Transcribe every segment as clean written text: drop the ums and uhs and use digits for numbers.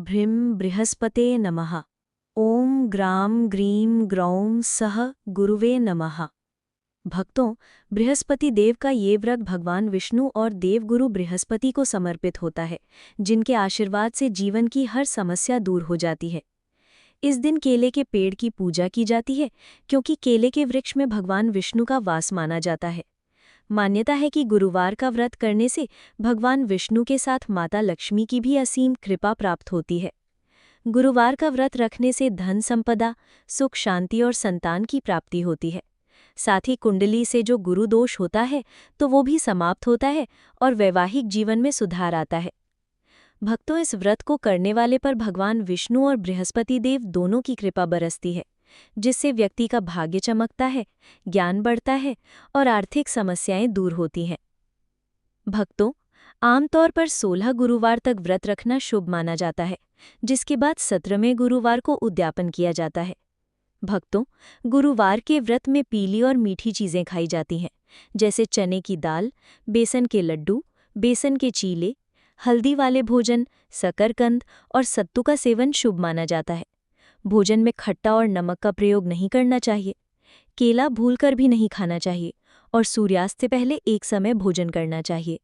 भ्रीं बृहस्पते नमः। ओम ग्राम ग्रीम ग्रौम सह गुरुवे नमः। भक्तों, बृहस्पति देव का ये व्रत भगवान विष्णु और देवगुरु बृहस्पति को समर्पित होता है, जिनके आशीर्वाद से जीवन की हर समस्या दूर हो जाती है। इस दिन केले के पेड़ की पूजा की जाती है, क्योंकि केले के वृक्ष में भगवान विष्णु का वास माना जाता है। मान्यता है कि गुरुवार का व्रत करने से भगवान विष्णु के साथ माता लक्ष्मी की भी असीम कृपा प्राप्त होती है। गुरुवार का व्रत रखने से धन संपदा, सुख शांति और संतान की प्राप्ति होती है। साथ ही कुंडली से जो गुरु दोष होता है तो वो भी समाप्त होता है और वैवाहिक जीवन में सुधार आता है। भक्तों, इस व्रत को करने वाले पर भगवान विष्णु और बृहस्पति देव दोनों की कृपा बरसती है, जिससे व्यक्ति का भाग्य चमकता है, ज्ञान बढ़ता है और आर्थिक समस्याएं दूर होती हैं। भक्तों, आमतौर पर 16 गुरुवार तक व्रत रखना शुभ माना जाता है, जिसके बाद 17वें गुरुवार को उद्यापन किया जाता है। भक्तों, गुरुवार के व्रत में पीली और मीठी चीजें खाई जाती हैं, जैसे चने की दाल, बेसन के लड्डू, बेसन के चीले, हल्दी वाले भोजन, शकरकंद और सत्तू का सेवन शुभ माना जाता है। भोजन में खट्टा और नमक का प्रयोग नहीं करना चाहिए। केला भूलकर भी नहीं खाना चाहिए और सूर्यास्त से पहले एक समय भोजन करना चाहिए।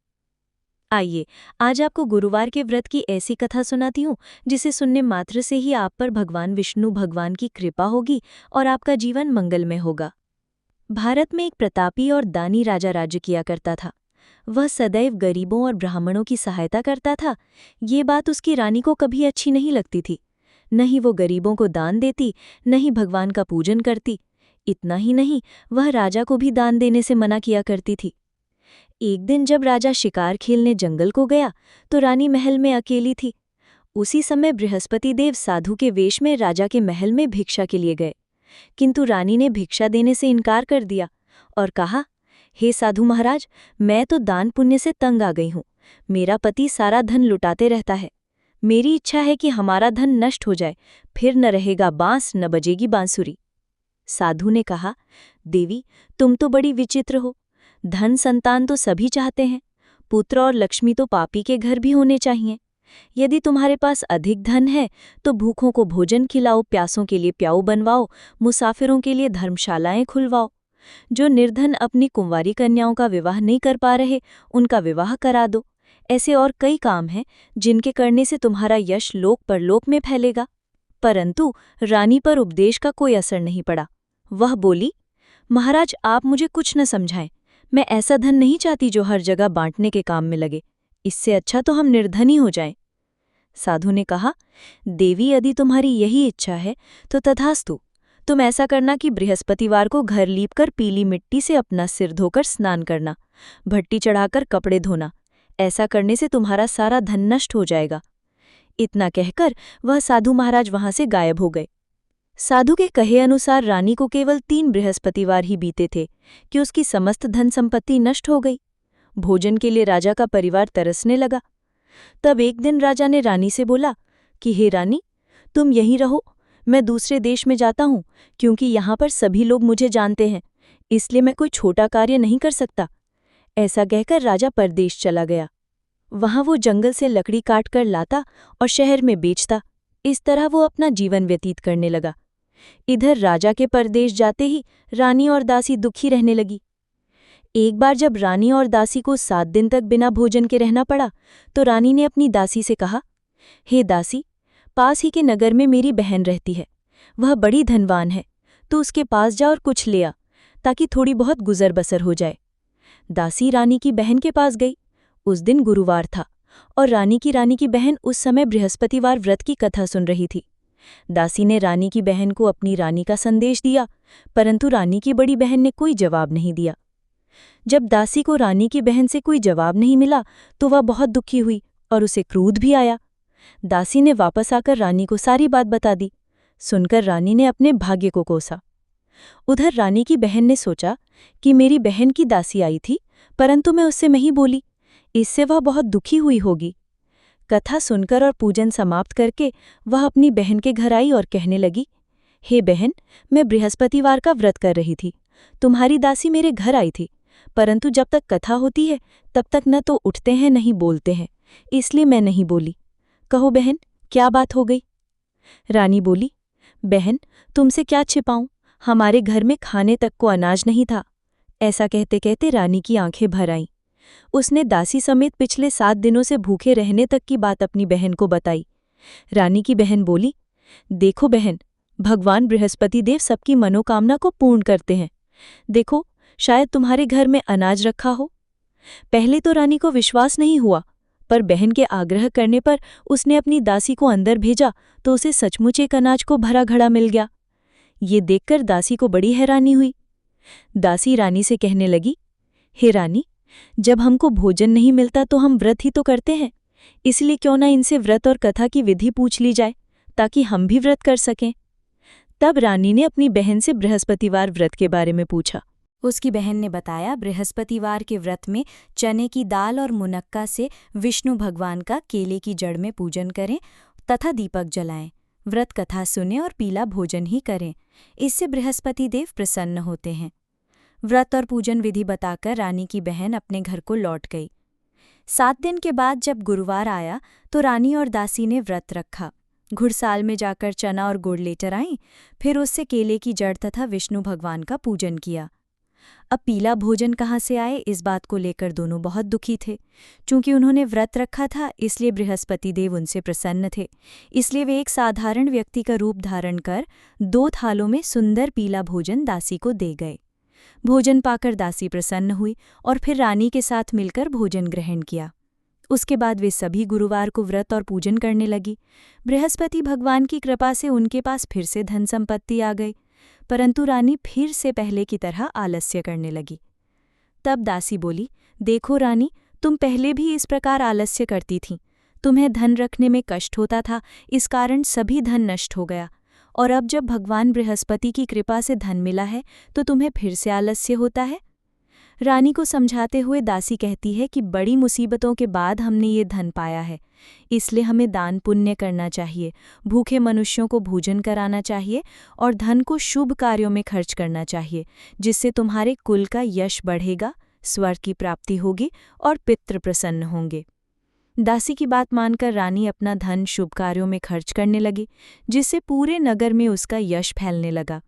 आइए, आज आपको गुरुवार के व्रत की ऐसी कथा सुनाती हूँ जिसे सुनने मात्र से ही आप पर भगवान विष्णु भगवान की कृपा होगी और आपका जीवन मंगलमय होगा। भारत में एक प्रतापी और दानी राजा राज्य किया करता था। वह सदैव गरीबों और ब्राह्मणों की सहायता करता था। ये बात उसकी रानी को कभी अच्छी नहीं लगती थी। न ही वो गरीबों को दान देती, न ही भगवान का पूजन करती। इतना ही नहीं, वह राजा को भी दान देने से मना किया करती थी। एक दिन जब राजा शिकार खेलने जंगल को गया तो रानी महल में अकेली थी। उसी समय बृहस्पति देव साधु के वेश में राजा के महल में भिक्षा के लिए गए, किंतु रानी ने भिक्षा देने से इनकार कर दिया और कहा, हे साधु महाराज, मैं तो दान पुण्य से तंग आ गई हूँ। मेरा पति सारा धन लुटाते रहता है। मेरी इच्छा है कि हमारा धन नष्ट हो जाए, फिर न रहेगा बांस न बजेगी बांसुरी। साधु ने कहा, देवी, तुम तो बड़ी विचित्र हो। धन संतान तो सभी चाहते हैं। पुत्र और लक्ष्मी तो पापी के घर भी होने चाहिए। यदि तुम्हारे पास अधिक धन है तो भूखों को भोजन खिलाओ, प्यासों के लिए प्याऊ बनवाओ, मुसाफिरों के लिए धर्मशालाएं खुलवाओ। जो निर्धन अपनी कुंवारी कन्याओं का विवाह नहीं कर पा रहे, उनका विवाह करा दो। ऐसे और कई काम हैं जिनके करने से तुम्हारा यश लोक परलोक में फैलेगा। परंतु रानी पर उपदेश का कोई असर नहीं पड़ा। वह बोली, महाराज, आप मुझे कुछ न समझाएं। मैं ऐसा धन नहीं चाहती जो हर जगह बांटने के काम में लगे। इससे अच्छा तो हम निर्धनी हो जाएं। साधु ने कहा, देवी, यदि तुम्हारी यही इच्छा है तो तथास्तु। तुम ऐसा करना कि बृहस्पतिवार को घर लीपकर पीली मिट्टी से अपना सिर धोकर स्नान करना, भट्टी चढ़ाकर कपड़े धोना। ऐसा करने से तुम्हारा सारा धन नष्ट हो जाएगा। इतना कहकर वह साधु महाराज वहां से गायब हो गए। साधु के कहे अनुसार रानी को केवल 3 बृहस्पतिवार ही बीते थे कि उसकी समस्त धन संपत्ति नष्ट हो गई। भोजन के लिए राजा का परिवार तरसने लगा। तब एक दिन राजा ने रानी से बोला कि हे रानी, तुम यहीं रहो, मैं दूसरे देश में जाता हूँ, क्योंकि यहाँ पर सभी लोग मुझे जानते हैं, इसलिए मैं कोई छोटा कार्य नहीं कर सकता। ऐसा कहकर राजा परदेश चला गया। वहाँ वो जंगल से लकड़ी काट कर लाता और शहर में बेचता। इस तरह वो अपना जीवन व्यतीत करने लगा। इधर राजा के परदेश जाते ही रानी और दासी दुखी रहने लगी। एक बार जब रानी और दासी को 7 दिन तक बिना भोजन के रहना पड़ा तो रानी ने अपनी दासी से कहा, हे दासी, पास ही के नगर में मेरी बहन रहती है। वह बड़ी धनवान है, तो उसके पास जा और कुछ ले आ, ताकि थोड़ी बहुत गुजर बसर हो जाए। दासी रानी की बहन के पास गई। उस दिन गुरुवार था और रानी की बहन उस समय बृहस्पतिवार व्रत की कथा सुन रही थी। दासी ने रानी की बहन को अपनी रानी का संदेश दिया, परंतु रानी की बड़ी बहन ने कोई जवाब नहीं दिया। जब दासी को रानी की बहन से कोई जवाब नहीं मिला तो वह बहुत दुखी हुई और उसे क्रोध भी आया। दासी ने वापस आकर रानी को सारी बात बता दी। सुनकर रानी ने अपने भाग्य को कोसा। उधर रानी की बहन ने सोचा कि मेरी बहन की दासी आई थी, परंतु मैं उससे नहीं बोली, इससे वह बहुत दुखी हुई होगी। कथा सुनकर और पूजन समाप्त करके वह अपनी बहन के घर आई और कहने लगी, हे बहन, मैं बृहस्पतिवार का व्रत कर रही थी। तुम्हारी दासी मेरे घर आई थी, परंतु जब तक कथा होती है तब तक न तो उठते हैं न ही बोलते हैं, इसलिए मैं नहीं बोली। कहो बहन, क्या बात हो गई? रानी बोली, बहन, तुमसे क्या छिपाऊं, हमारे घर में खाने तक को अनाज नहीं था। ऐसा कहते कहते रानी की आंखें भर आईं। उसने दासी समेत पिछले 7 दिनों से भूखे रहने तक की बात अपनी बहन को बताई। रानी की बहन बोली, देखो बहन, भगवान बृहस्पति देव सबकी मनोकामना को पूर्ण करते हैं। देखो, शायद तुम्हारे घर में अनाज रखा हो। पहले तो रानी को विश्वास नहीं हुआ, पर बहन के आग्रह करने पर उसने अपनी दासी को अंदर भेजा तो उसे सचमुच एक अनाज को भरा घड़ा मिल गया। ये देखकर दासी को बड़ी हैरानी हुई। दासी रानी से कहने लगी, हे रानी, जब हमको भोजन नहीं मिलता तो हम व्रत ही तो करते हैं, इसलिए क्यों ना इनसे व्रत और कथा की विधि पूछ ली जाए, ताकि हम भी व्रत कर सकें। तब रानी ने अपनी बहन से बृहस्पतिवार व्रत के बारे में पूछा। उसकी बहन ने बताया, बृहस्पतिवार के व्रत में चने की दाल और मुनक्का से विष्णु भगवान का केले की जड़ में पूजन करें तथा दीपक जलाएं, व्रत कथा सुनें और पीला भोजन ही करें। इससे बृहस्पति देव प्रसन्न होते हैं। व्रत और पूजन विधि बताकर रानी की बहन अपने घर को लौट गई। 7 दिन के बाद जब गुरुवार आया तो रानी और दासी ने व्रत रखा। घुड़साल में जाकर चना और गुड़ लेकर आईं, फिर उससे केले की जड़ तथा विष्णु भगवान का पूजन किया। अब पीला भोजन कहाँ से आए, इस बात को लेकर दोनों बहुत दुखी थे। चूंकि उन्होंने व्रत रखा था, इसलिए बृहस्पति देव उनसे प्रसन्न थे। इसलिए वे एक साधारण व्यक्ति का रूप धारण कर 2 थालों में सुंदर पीला भोजन दासी को दे गए। भोजन पाकर दासी प्रसन्न हुई और फिर रानी के साथ मिलकर भोजन ग्रहण किया। उसके बाद वे सभी गुरुवार को व्रत और पूजन करने लगी। बृहस्पति भगवान की कृपा से उनके पास फिर से धन संपत्ति आ गई, परंतु रानी फिर से पहले की तरह आलस्य करने लगी। तब दासी बोली, देखो रानी, तुम पहले भी इस प्रकार आलस्य करती थीं। तुम्हें धन रखने में कष्ट होता था, इस कारण सभी धन नष्ट हो गया, और अब जब भगवान बृहस्पति की कृपा से धन मिला है तो तुम्हें फिर से आलस्य होता है। रानी को समझाते हुए दासी कहती है कि बड़ी मुसीबतों के बाद हमने ये धन पाया है, इसलिए हमें दान पुण्य करना चाहिए, भूखे मनुष्यों को भोजन कराना चाहिए और धन को शुभ कार्यों में खर्च करना चाहिए, जिससे तुम्हारे कुल का यश बढ़ेगा, स्वर्ग की प्राप्ति होगी और पितृ प्रसन्न होंगे। दासी की बात मानकर रानी अपना धन शुभ कार्यों में खर्च करने लगी, जिससे पूरे नगर में उसका यश फैलने लगा।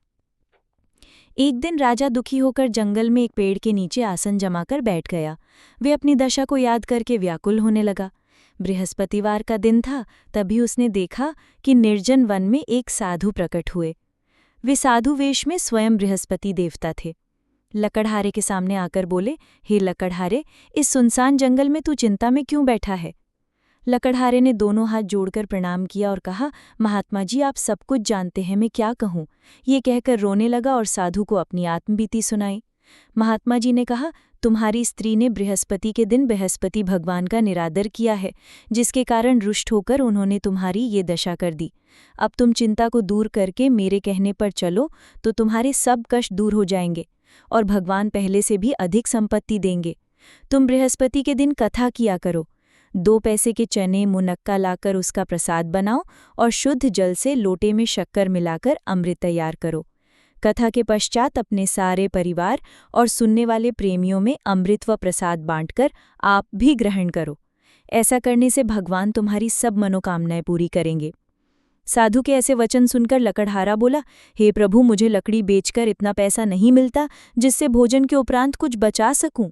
एक दिन राजा दुखी होकर जंगल में एक पेड़ के नीचे आसन जमाकर बैठ गया। वे अपनी दशा को याद करके व्याकुल होने लगा। बृहस्पतिवार का दिन था, तभी उसने देखा कि निर्जन वन में एक साधु प्रकट हुए। वे साधु वेश में स्वयं बृहस्पति देवता थे। लकड़हारे के सामने आकर बोले, हे लकड़हारे, इस सुनसान जंगल में तू चिंता में क्यों बैठा है? लकड़हारे ने दोनों हाथ जोड़कर प्रणाम किया और कहा, महात्मा जी, आप सब कुछ जानते हैं, मैं क्या कहूँ। ये कहकर रोने लगा और साधु को अपनी आत्मबीती सुनाई। महात्मा जी ने कहा, तुम्हारी स्त्री ने बृहस्पति के दिन बृहस्पति भगवान का निरादर किया है, जिसके कारण रुष्ट होकर उन्होंने तुम्हारी ये दशा कर दी। अब तुम चिंता को दूर करके मेरे कहने पर चलो तो तुम्हारे सब कष्ट दूर हो जाएंगे और भगवान पहले से भी अधिक संपत्ति देंगे। तुम बृहस्पति के दिन कथा किया करो। 2 पैसे के चने मुनक्का लाकर उसका प्रसाद बनाओ और शुद्ध जल से लोटे में शक्कर मिलाकर अमृत तैयार करो। कथा के पश्चात अपने सारे परिवार और सुनने वाले प्रेमियों में अमृत व प्रसाद बांटकर आप भी ग्रहण करो। ऐसा करने से भगवान तुम्हारी सब मनोकामनाएं पूरी करेंगे। साधु के ऐसे वचन सुनकर लकड़हारा बोला, हे प्रभु, मुझे लकड़ी बेचकर इतना पैसा नहीं मिलता जिससे भोजन के उपरांत कुछ बचा सकूं।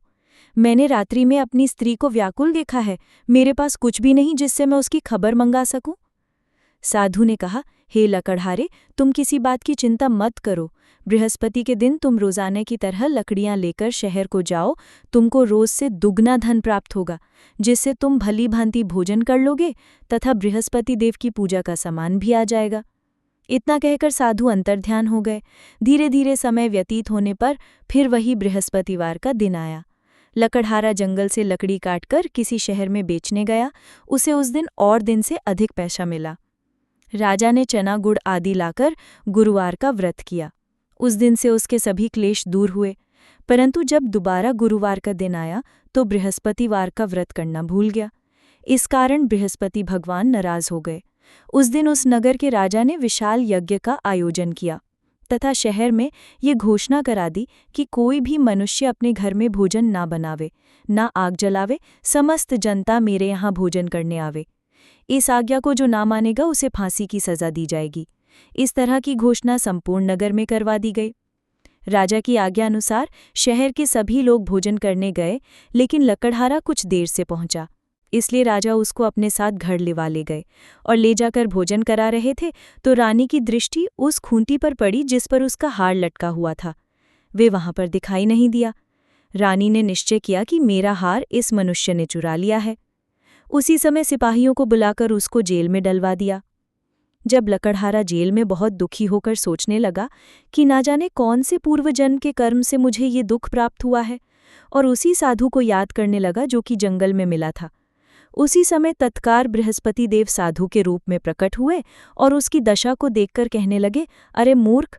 मैंने रात्रि में अपनी स्त्री को व्याकुल देखा है, मेरे पास कुछ भी नहीं जिससे मैं उसकी खबर मंगा सकूं। साधु ने कहा, हे लकड़हारे, तुम किसी बात की चिंता मत करो। बृहस्पति के दिन तुम रोजाने की तरह लकड़ियां लेकर शहर को जाओ, तुमको रोज से दुगना धन प्राप्त होगा, जिससे तुम भली भांति भोजन कर लोगे तथा बृहस्पति देव की पूजा का सामान भी आ जाएगा। इतना कहकर साधु अंतर्ध्यान हो गए। धीरे धीरे समय व्यतीत होने पर फिर वही बृहस्पतिवार का दिन आया। लकड़हारा जंगल से लकड़ी काटकर किसी शहर में बेचने गया। उसे उस दिन और दिन से अधिक पैसा मिला। राजा ने चना गुड़ आदि लाकर गुरुवार का व्रत किया। उस दिन से उसके सभी क्लेश दूर हुए। परंतु जब दोबारा गुरुवार का दिन आया तो बृहस्पतिवार का व्रत करना भूल गया। इस कारण बृहस्पति भगवान नाराज हो गए। उस दिन उस नगर के राजा ने विशाल यज्ञ का आयोजन किया तथा शहर में ये घोषणा करा दी कि कोई भी मनुष्य अपने घर में भोजन ना बनावे, ना आग जलावे, समस्त जनता मेरे यहाँ भोजन करने आवे। इस आज्ञा को जो ना मानेगा उसे फांसी की सजा दी जाएगी। इस तरह की घोषणा संपूर्ण नगर में करवा दी गई। राजा की आज्ञा अनुसार शहर के सभी लोग भोजन करने गए, लेकिन लकड़हारा कुछ देर से पहुंचा। इसलिए राजा उसको अपने साथ घर लिवा ले गए और ले जाकर भोजन करा रहे थे तो रानी की दृष्टि उस खूंटी पर पड़ी जिस पर उसका हार लटका हुआ था। वे वहां पर दिखाई नहीं दिया। रानी ने निश्चय किया कि मेरा हार इस मनुष्य ने चुरा लिया है। उसी समय सिपाहियों को बुलाकर उसको जेल में डलवा दिया। जब लकड़हारा जेल में बहुत दुखी होकर सोचने लगा कि ना जाने कौन से पूर्व जन्म के कर्म से मुझे ये दुख प्राप्त हुआ है, और उसी साधु को याद करने लगा जो कि जंगल में मिला था। उसी समय तत्काल बृहस्पति देव साधु के रूप में प्रकट हुए और उसकी दशा को देखकर कहने लगे, अरे मूर्ख,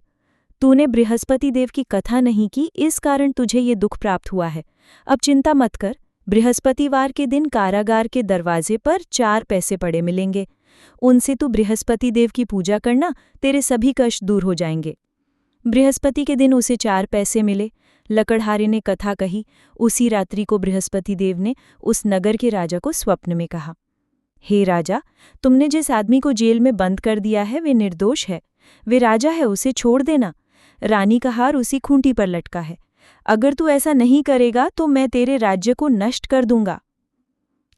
तूने बृहस्पति देव की कथा नहीं की, इस कारण तुझे ये दुख प्राप्त हुआ है। अब चिंता मत कर, बृहस्पतिवार के दिन कारागार के दरवाजे पर 4 पैसे पड़े मिलेंगे। उनसे तू बृहस्पति देव की पूजा करना, तेरे सभी कष्ट दूर हो जाएंगे। बृहस्पति के दिन उसे 4 पैसे मिले। लकड़हारे ने कथा कही। उसी रात्रि को बृहस्पति देव ने उस नगर के राजा को स्वप्न में कहा, हे राजा, तुमने जिस आदमी को जेल में बंद कर दिया है वे निर्दोष है। वे राजा है, उसे छोड़ देना। रानी का हार उसी खूंटी पर लटका है। अगर तू ऐसा नहीं करेगा तो मैं तेरे राज्य को नष्ट कर दूंगा।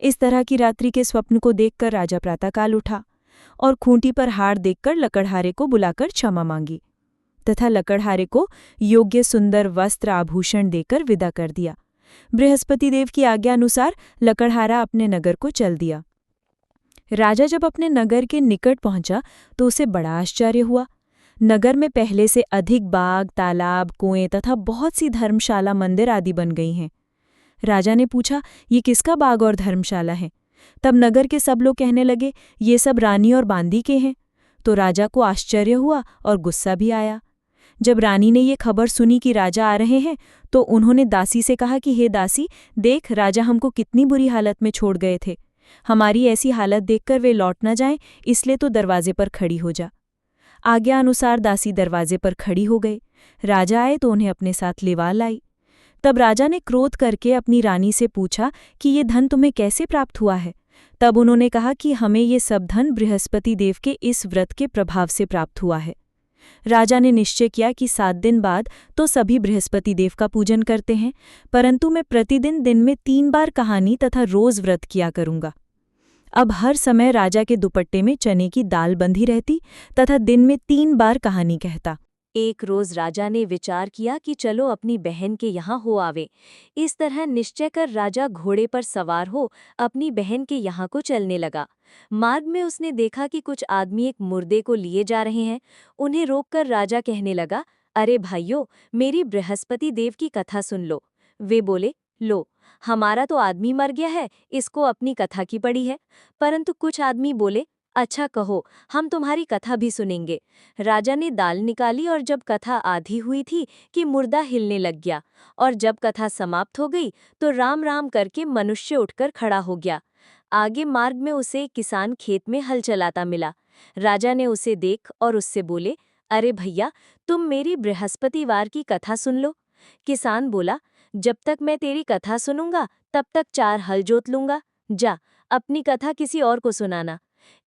इस तरह की रात्रि के स्वप्न को देखकर राजा प्रातःकाल उठा और खूंटी पर हार देखकर लकड़हारे को बुलाकर क्षमा मांगी तथा लकड़हारे को योग्य सुंदर वस्त्र आभूषण देकर विदा कर दिया। बृहस्पति देव की आज्ञा अनुसार लकड़हारा अपने नगर को चल दिया। राजा जब अपने नगर के निकट पहुंचा तो उसे बड़ा आश्चर्य हुआ। नगर में पहले से अधिक बाग, तालाब, कुएं तथा बहुत सी धर्मशाला, मंदिर आदि बन गई हैं। राजा ने पूछा, ये किसका बाग और धर्मशाला है? तब नगर के सब लोग कहने लगे, ये सब रानी और बांदी के हैं। तो राजा को आश्चर्य हुआ और गुस्सा भी आया। जब रानी ने ये खबर सुनी कि राजा आ रहे हैं तो उन्होंने दासी से कहा कि हे दासी, देख, राजा हमको कितनी बुरी हालत में छोड़ गए थे। हमारी ऐसी हालत देखकर वे लौट न जाएं, इसलिए तो दरवाजे पर खड़ी हो जा। आज्ञा अनुसार दासी दरवाजे पर खड़ी हो गई। राजा आए तो उन्हें अपने साथ लिवा लाई। तब राजा ने क्रोध करके अपनी रानी से पूछा कि ये धन तुम्हें कैसे प्राप्त हुआ है? तब उन्होंने कहा कि हमें ये सब धन बृहस्पति देव के इस व्रत के प्रभाव से प्राप्त हुआ है। राजा ने निश्चय किया कि 7 दिन बाद तो सभी बृहस्पति देव का पूजन करते हैं, परंतु मैं प्रतिदिन दिन में 3 बार कहानी तथा रोज व्रत किया करूंगा। अब हर समय राजा के दुपट्टे में चने की दाल बंधी रहती तथा दिन में 3 बार कहानी कहता। एक रोज राजा ने विचार किया कि चलो अपनी बहन के यहाँ हो आवे। इस तरह निश्चय कर राजा घोड़े पर सवार हो अपनी बहन के यहाँ को चलने लगा। मार्ग में उसने देखा कि कुछ आदमी एक मुर्दे को लिए जा रहे हैं। उन्हें रोककर राजा कहने लगा, अरे भाइयों, मेरी बृहस्पति देव की कथा सुन लो। वे बोले, लो, हमारा तो आदमी मर गया है, इसको अपनी कथा की पड़ी है। परंतु कुछ आदमी बोले, अच्छा कहो, हम तुम्हारी कथा भी सुनेंगे। राजा ने दाल निकाली और जब कथा आधी हुई थी कि मुर्दा हिलने लग गया, और जब कथा समाप्त हो गई तो राम राम करके मनुष्य उठकर खड़ा हो गया। आगे मार्ग में उसे एक किसान खेत में हल चलाता मिला। राजा ने उसे देख और उससे बोले, अरे भैया, तुम मेरी बृहस्पतिवार की कथा सुन लो। किसान बोला, जब तक मैं तेरी कथा सुनूंगा तब तक 4 हल जोत लूंगा। जा, अपनी कथा किसी और को सुनाना।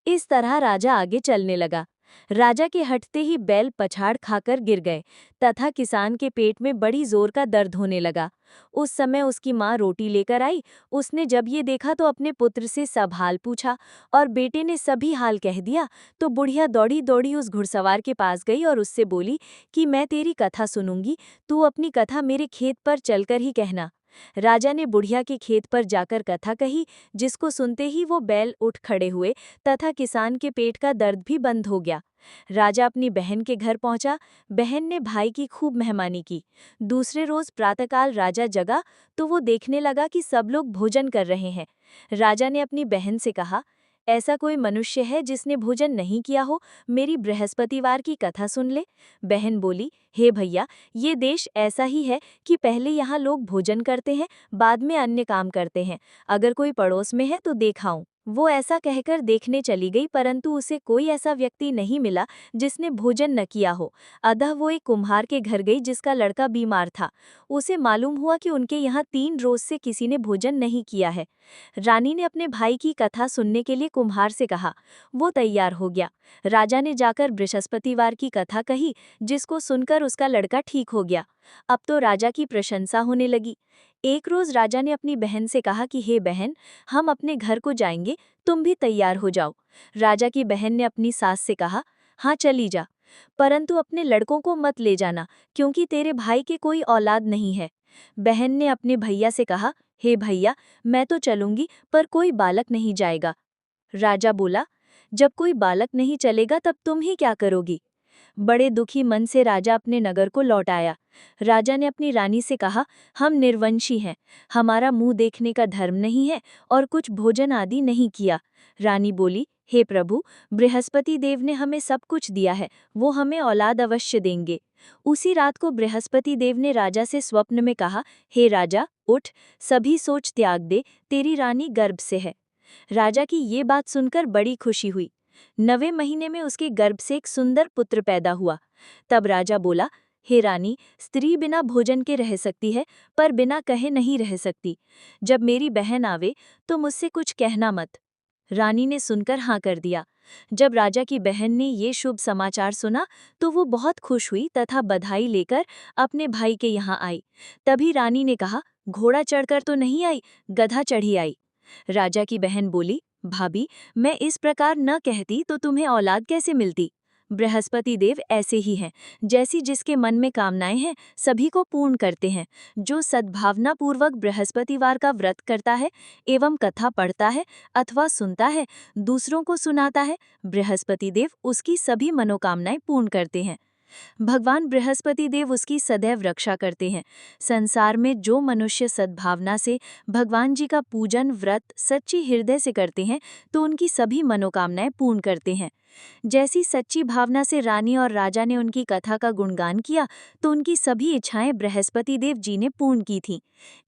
इस तरह राजा आगे चलने लगा। राजा के हटते ही बैल पछाड़ खाकर गिर गए तथा किसान के पेट में बड़ी जोर का दर्द होने लगा। उस समय उसकी माँ रोटी लेकर आई। उसने जब ये देखा तो अपने पुत्र से सब हाल पूछा और बेटे ने सभी हाल कह दिया। तो बुढ़िया दौड़ी दौड़ी उस घुड़सवार के पास गई और उससे बोली कि मैं तेरी कथा सुनूंगी, तू अपनी कथा मेरे खेत पर चलकर ही कहना। राजा ने बुढ़िया के खेत पर जाकर कथा कही, जिसको सुनते ही वो बैल उठ खड़े हुए तथा किसान के पेट का दर्द भी बंद हो गया। राजा अपनी बहन के घर पहुंचा। बहन ने भाई की खूब मेहमानी की। दूसरे रोज प्रातःकाल राजा जगा तो वो देखने लगा कि सब लोग भोजन कर रहे हैं। राजा ने अपनी बहन से कहा, ऐसा कोई मनुष्य है जिसने भोजन नहीं किया हो, मेरी बृहस्पतिवार की कथा सुन ले। बहन बोली, हे भैया, ये देश ऐसा ही है कि पहले यहाँ लोग भोजन करते हैं, बाद में अन्य काम करते हैं। अगर कोई पड़ोस में है तो देखाऊं। वो ऐसा कहकर देखने चली गई, परंतु उसे कोई ऐसा व्यक्ति नहीं मिला जिसने भोजन न किया हो। अतः वो एक कुम्हार के घर गई जिसका लड़का बीमार था। उसे मालूम हुआ कि उनके यहाँ 3 रोज से किसी ने भोजन नहीं किया है। रानी ने अपने भाई की कथा सुनने के लिए कुम्हार से कहा। वो तैयार हो गया। राजा ने जाकर बृहस्पतिवार की कथा कही, जिसको सुनकर उसका लड़का ठीक हो गया। अब तो राजा की प्रशंसा होने लगी। एक रोज राजा ने अपनी बहन से कहा कि हे बहन, हम अपने घर को जाएंगे, तुम भी तैयार हो जाओ। राजा की बहन ने अपनी सास से कहा, हाँ चली जा, परंतु अपने लड़कों को मत ले जाना, क्योंकि तेरे भाई के कोई औलाद नहीं है। बहन ने अपने भैया से कहा, हे भैया, मैं तो चलूंगी, पर कोई बालक नहीं जाएगा। राजा बोला, जब कोई बालक नहीं चलेगा तब तुम ही क्या करोगी। बड़े दुखी मन से राजा अपने नगर को लौट आया। राजा ने अपनी रानी से कहा, हम निर्वंशी हैं, हमारा मुंह देखने का धर्म नहीं है और कुछ भोजन आदि नहीं किया। रानी बोली, हे प्रभु, बृहस्पति देव ने हमें सब कुछ दिया है, वो हमें औलाद अवश्य देंगे। उसी रात को बृहस्पति देव ने राजा से स्वप्न में कहा, हे राजा, उठ, सभी सोच त्याग दे, तेरी रानी गर्भ से है। राजा की ये बात सुनकर बड़ी खुशी हुई। 9वें महीने में उसके गर्भ से एक सुंदर पुत्र पैदा हुआ। तब राजा बोला, हे रानी, स्त्री बिना भोजन के रह सकती है, पर बिना कहे नहीं रह सकती। जब मेरी बहन आवे तो मुझसे कुछ कहना मत। रानी ने सुनकर हाँ कर दिया। जब राजा की बहन ने ये शुभ समाचार सुना तो वो बहुत खुश हुई तथा बधाई लेकर अपने भाई के यहाँ आई। तभी रानी ने कहा, घोड़ा चढ़कर तो नहीं आई, गधा चढ़ी आई। राजा की बहन बोली, भाभी, मैं इस प्रकार न कहती तो तुम्हें औलाद कैसे मिलती। बृहस्पति देव ऐसे ही हैं, जैसी जिसके मन में कामनाएं हैं सभी को पूर्ण करते हैं। जो सद्भावना पूर्वक बृहस्पतिवार का व्रत करता है एवं कथा पढ़ता है अथवा सुनता है, दूसरों को सुनाता है, बृहस्पति देव उसकी सभी मनोकामनाएं पूर्ण करते हैं। भगवान बृहस्पति देव उसकी सदैव रक्षा करते हैं। संसार में जो मनुष्य सद्भावना से भगवान जी का पूजन व्रत सच्ची हृदय से करते हैं तो उनकी सभी मनोकामनाएं पूर्ण करते हैं। जैसी सच्ची भावना से रानी और राजा ने उनकी कथा का गुणगान किया तो उनकी सभी इच्छाएं बृहस्पति देव जी ने पूर्ण की थीं।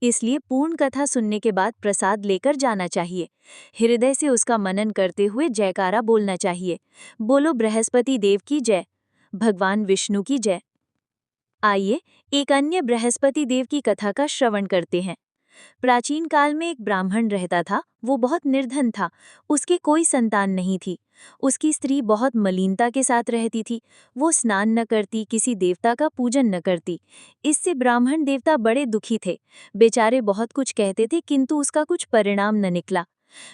इसलिए पूर्ण कथा सुनने के बाद प्रसाद लेकर जाना चाहिए। हृदय से उसका मनन करते हुए जयकारा बोलना चाहिए। बोलो बृहस्पति देव की जय, भगवान विष्णु की जय। आइए एक अन्य बृहस्पति देव की कथा का श्रवण करते हैं। प्राचीन काल में एक ब्राह्मण रहता था। वो बहुत निर्धन था। उसके कोई संतान नहीं थी। उसकी स्त्री बहुत मलिनता के साथ रहती थी। वो स्नान न करती, किसी देवता का पूजन न करती। इससे ब्राह्मण देवता बड़े दुखी थे। बेचारे बहुत कुछ कहते थे, किंतु उसका कुछ परिणाम न निकला।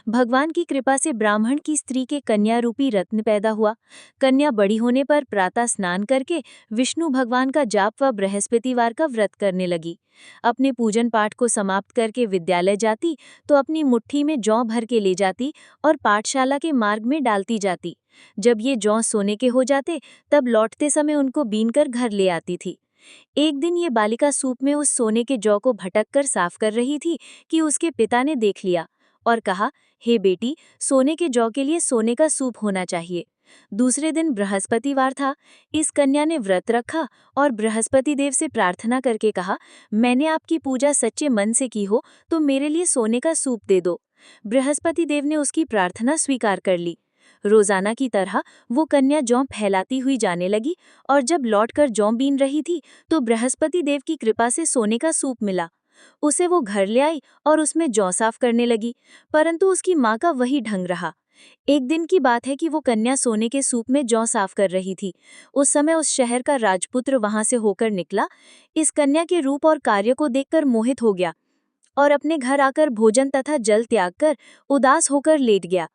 भगवान की कृपा से ब्राह्मण की स्त्री के कन्या रूपी रत्न पैदा हुआ। कन्या बड़ी होने पर प्रातः स्नान करके विष्णु भगवान का जाप व बृहस्पतिवार का व्रत करने लगी। अपने पूजन पाठ को समाप्त करके विद्यालय जाती तो अपनी मुट्ठी में जौ भर के ले जाती और पाठशाला के मार्ग में डालती जाती। जब ये जौ सोने के हो जाते तब लौटते समय उनको बीनकर घर ले आती थी। एक दिन ये बालिका सूप में उस सोने के जौ को भटक कर साफ कर रही थी कि उसके पिता ने देख लिया और कहा, हे बेटी, सोने के जौ के लिए सोने का सूप होना चाहिए। दूसरे दिन बृहस्पतिवार था। इस कन्या ने व्रत रखा और बृहस्पति देव से प्रार्थना करके कहा, मैंने आपकी पूजा सच्चे मन से की हो तो मेरे लिए सोने का सूप दे दो। बृहस्पति देव ने उसकी प्रार्थना स्वीकार कर ली। रोजाना की तरह वो कन्या जौ फैलाती हुई जाने लगी और जब लौटकर जौ बीन रही थी तो बृहस्पति देव की कृपा से सोने का सूप मिला। उसे वो घर ले आई और उसमें जौ साफ करने लगी, परंतु उसकी माँ का वही ढंग रहा। एक दिन की बात है कि वो कन्या सोने के सूप में जौ साफ कर रही थी। उस समय उस शहर का राजपुत्र वहां से होकर निकला। इस कन्या के रूप और कार्य को देखकर मोहित हो गया और अपने घर आकर भोजन तथा जल त्याग कर उदास होकर लेट गया।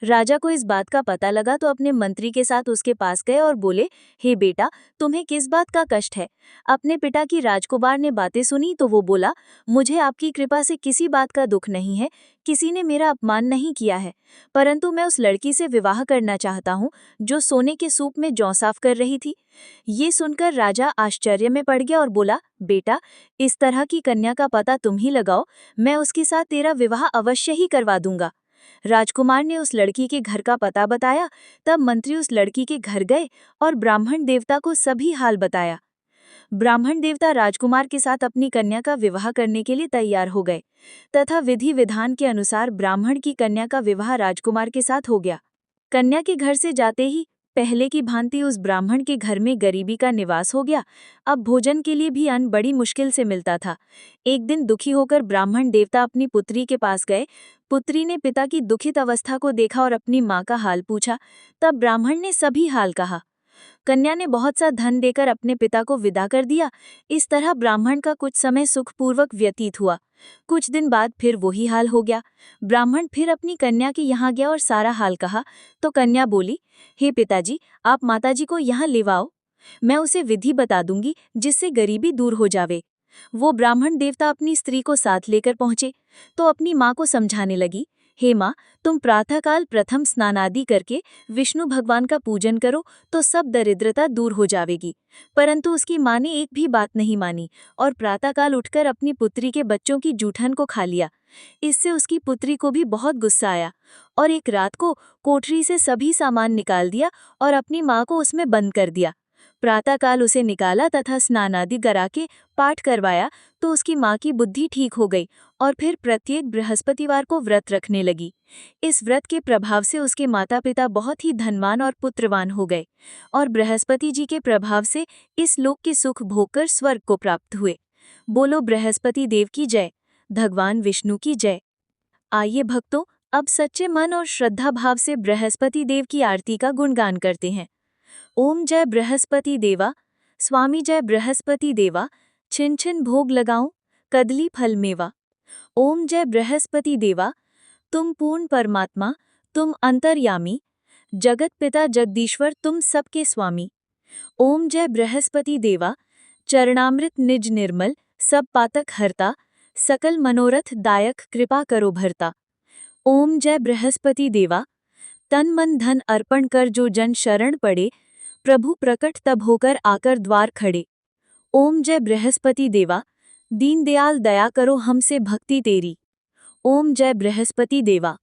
राजा को इस बात का पता लगा तो अपने मंत्री के साथ उसके पास गए और बोले, हे बेटा, तुम्हें किस बात का कष्ट है। अपने पिता की राजकुमार ने बातें सुनी तो वो बोला, मुझे आपकी कृपा से किसी बात का दुख नहीं है, किसी ने मेरा अपमान नहीं किया है, परंतु मैं उस लड़की से विवाह करना चाहता हूँ जो सोने के सूप में जौ साफ कर रही थी। ये सुनकर राजा आश्चर्य में पड़ गया और बोला, बेटा, इस तरह की कन्या का पता तुम ही लगाओ, मैं उसके साथ तेरा विवाह अवश्य ही करवा दूंगा। राजकुमार ने उस लड़की के घर का पता बताया। तब मंत्री उस लड़की के घर गए और ब्राह्मण देवता को सभी हाल बताया। ब्राह्मण देवता राजकुमार के साथ अपनी कन्या का विवाह करने के लिए तैयार हो गए तथा विधि विधान के अनुसार ब्राह्मण की कन्या का विवाह राजकुमार के साथ हो गया। कन्या के घर से जाते ही पहले की भांति उस ब्राह्मण के घर में गरीबी का निवास हो गया। अब भोजन के लिए भी अन्न बड़ी मुश्किल से मिलता था। एक दिन दुखी होकर ब्राह्मण देवता अपनी पुत्री के पास गए। पुत्री ने पिता की दुखित अवस्था को देखा और अपनी माँ का हाल पूछा। तब ब्राह्मण ने सभी हाल कहा। कन्या ने बहुत सा धन देकर अपने पिता को विदा कर दिया। इस तरह ब्राह्मण का कुछ समय सुखपूर्वक व्यतीत हुआ। कुछ दिन बाद फिर वही हाल हो गया। ब्राह्मण फिर अपनी कन्या के यहाँ गया और सारा हाल कहा तो कन्या बोली, हे पिताजी, आप माताजी को यहाँ लिवाओ, मैं उसे विधि बता दूंगी जिससे गरीबी दूर हो जावे। वो ब्राह्मण देवता अपनी स्त्री को साथ लेकर पहुंचे तो अपनी माँ को समझाने लगी, हे माँ, तुम प्रातःकाल प्रथम स्नानादि करके विष्णु भगवान का पूजन करो तो सब दरिद्रता दूर हो जाएगी। परंतु उसकी माँ ने एक भी बात नहीं मानी और प्रातःकाल उठकर अपनी पुत्री के बच्चों की जूठन को खा लिया। इससे उसकी पुत्री को भी बहुत गुस्सा आया और एक रात को कोठरी से सभी सामान निकाल दिया और अपनी माँ को उसमें बंद कर दिया। प्रातःकाल उसे निकाला तथा स्नानादि करा के पाठ करवाया तो उसकी माँ की बुद्धि ठीक हो गई और फिर प्रत्येक बृहस्पतिवार को व्रत रखने लगी। इस व्रत के प्रभाव से उसके माता पिता बहुत ही धनवान और पुत्रवान हो गए और बृहस्पति जी के प्रभाव से इस लोक के सुख भोगकर स्वर्ग को प्राप्त हुए। बोलो बृहस्पति देव की जय, भगवान विष्णु की जय। आइए भक्तों, अब सच्चे मन और श्रद्धा भाव से बृहस्पति देव की आरती का गुणगान करते हैं। ओम जय बृहस्पति देवा, स्वामी जय बृहस्पति देवा, छिन छिन भोग लगाऊं कदली फल मेवा। ओम जय बृहस्पति देवा, तुम पूर्ण परमात्मा, तुम अंतर्यामी, जगत पिता जगदीश्वर तुम सबके स्वामी। ओम जय बृहस्पति देवा, चरणामृत निज निर्मल, सब पातक हरता, सकल मनोरथ दायक कृपा करो भरता। ओम जय बृहस्पति देवा, तन मन धन अर्पण कर जो जन शरण पड़े, प्रभु प्रकट तब होकर आकर द्वार खड़े। ओम जय बृहस्पति देवा, दीन दयाल दया करो हमसे भक्ति तेरी। ओम जय बृहस्पति देवा।